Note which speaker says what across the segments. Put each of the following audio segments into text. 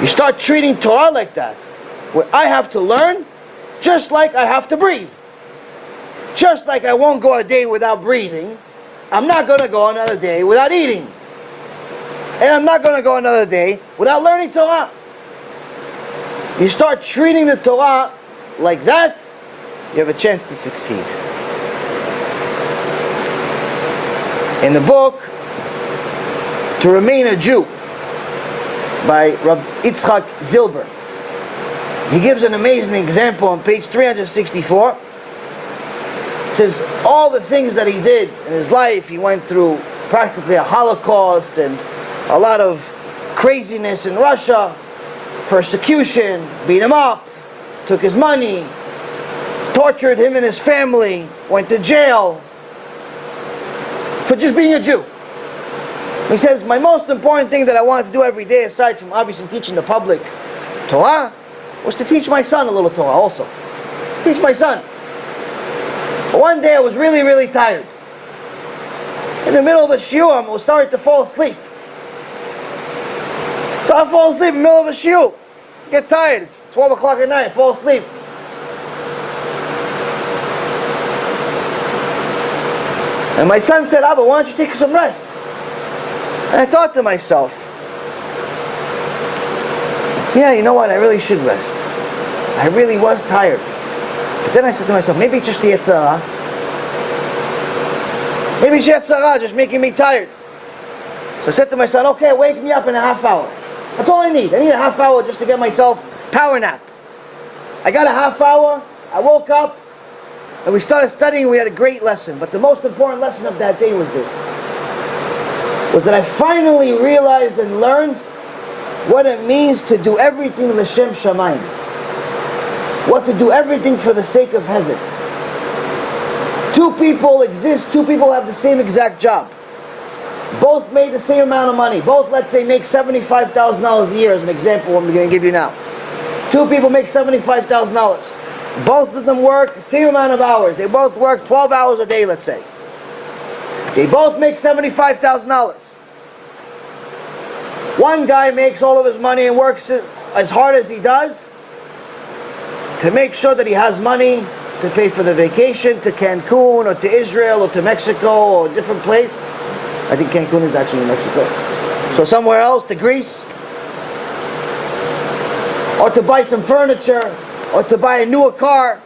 Speaker 1: You start treating Torah like that, where I have to learn just like I have to breathe. Just like I won't go a day without breathing, I'm not going to go another day without eating. And I'm not going to go another day without learning Torah. You start treating the Torah like that, you have a chance to succeed. In the book, To Remain a Jew, by Rabbi Yitzchak Zilber, he gives an amazing example on page 364. It says all the things that he did in his life. He went through practically a Holocaust and a lot of craziness in Russia, persecution, beat him up, took his money, tortured him and his family, went to jail for just being a Jew. He says, my most important thing that I wanted to do every day, aside from obviously teaching the public Torah, was to teach my son a little Torah also. Teach my son. But one day I was really, really tired. In the middle of a shiur, I was starting to fall asleep. So I fall asleep in the middle of a shiur. Get tired. It's 12 o'clock at night. I fall asleep. And my son said, Abba, why don't you take some rest? And I thought to myself, yeah, you know what? I really should rest. I really was tired. But then I said to myself, maybe it's just the Yetzer Hara. Maybe it's Yetzer Hara just making me tired. So I said to my son, okay, wake me up in a half hour. That's all I need. I need a half hour just to get myself power nap. I got a half hour. I woke up and we started studying. We had a great lesson. But the most important lesson of that day was this. Was that I finally realized and learned what it means to do everything l'shem shamayim. What to do everything for the sake of heaven. Two people exist, two people have the same exact job. Both made the same amount of money. Both, let's say, make $75,000 a year as an example I'm going to give you now. Two people make $75,000. Both of them work the same amount of hours. They both work 12 hours a day, let's say. They both make $75,000. One guy makes all of his money and works as hard as he does to make sure that he has money to pay for the vacation to Cancun or to Israel or to Mexico or a different place. I think Cancun is actually in Mexico. So somewhere else, to Greece. Or to buy some furniture or to buy a newer car.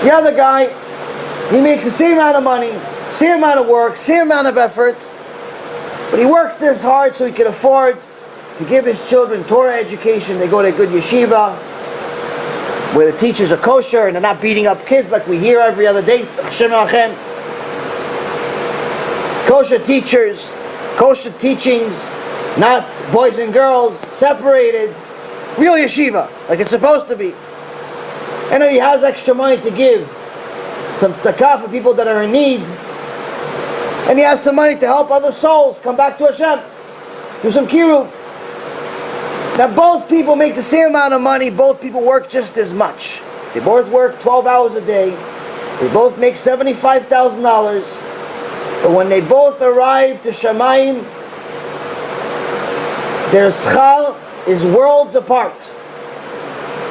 Speaker 1: The other guy, he makes the same amount of money, same amount of work, same amount of effort, but he works this hard so he can afford to give his children Torah education. They go to a good yeshiva where the teachers are kosher and they're not beating up kids like we hear every other day. Kosher teachers, kosher teachings, not boys and girls separated. Real yeshiva, like it's supposed to be. And then he has extra money to give some tzedakah for people that are in need. And he has some money to help other souls come back to Hashem. Do some kiruv. Now both people make the same amount of money. Both people work just as much. They both work 12 hours a day. They both make $75,000. But when they both arrive to Shamayim, their schar is worlds apart.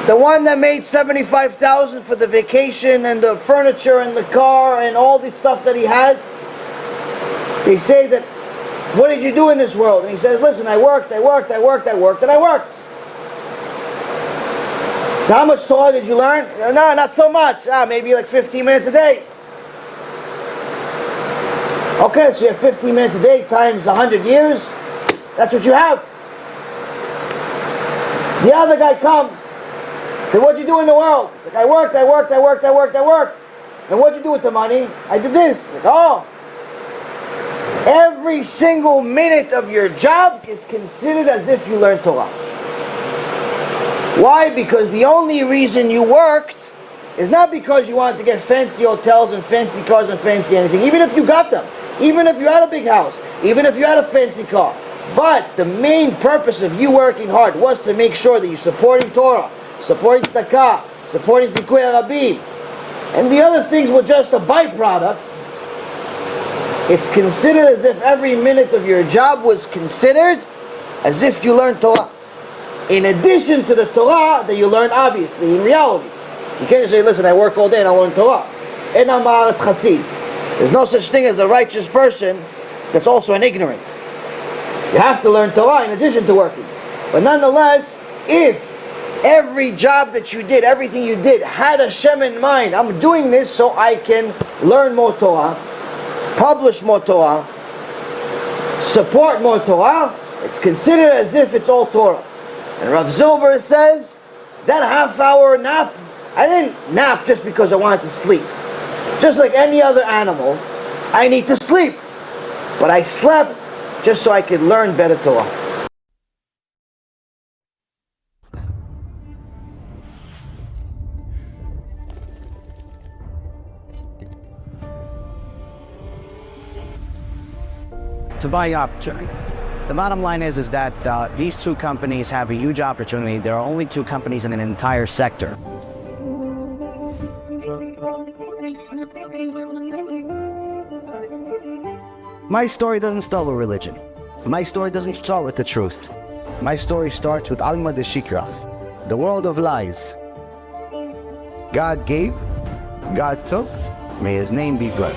Speaker 1: The one that made $75,000 for the vacation and the furniture and the car and all the stuff that he had, they say that, what did you do in this world? And he says, listen, I worked, and I worked. So how much Torah did you learn? No, not so much. Maybe like 15 minutes a day. Okay, so you have 15 minutes a day times 100 years. That's what you have. The other guy comes. So what'd you do in the world? Like, I worked. And what'd you do with the money? I did this. Like, oh. Every single minute of your job is considered as if you learned Torah. Why? Because the only reason you worked is not because you wanted to get fancy hotels and fancy cars and fancy anything. Even if you got them. Even if you had a big house. Even if you had a fancy car. But the main purpose of you working hard was to make sure that you're supporting Torah, supporting tzedakah, supporting zikuy harabim, and the other things were just a byproduct. It's considered as if every minute of your job was considered as if you learned Torah. In addition to the Torah that you learn, obviously, in reality. You can't just say, listen, I work all day and I learn Torah. Enam haaretz chasid. There's no such thing as a righteous person that's also an ignorant. You have to learn Torah in addition to working. But nonetheless, if every job that you did, everything you did, had Hashem in mind, I'm doing this so I can learn more Torah, publish more Torah, support more Torah, it's considered as if it's all Torah. And Rav Zilber says, that half-hour nap, I didn't nap just because I wanted to sleep. Just like any other animal, I need to sleep. But I slept just so I could learn better Torah.
Speaker 2: To buy up, the bottom line is that these two companies have a huge opportunity. There are only two companies in an entire sector. My story doesn't start with religion. My story doesn't start with the truth. My story starts with Alma de Shikra, the world of lies. God gave, God took, may His name be good.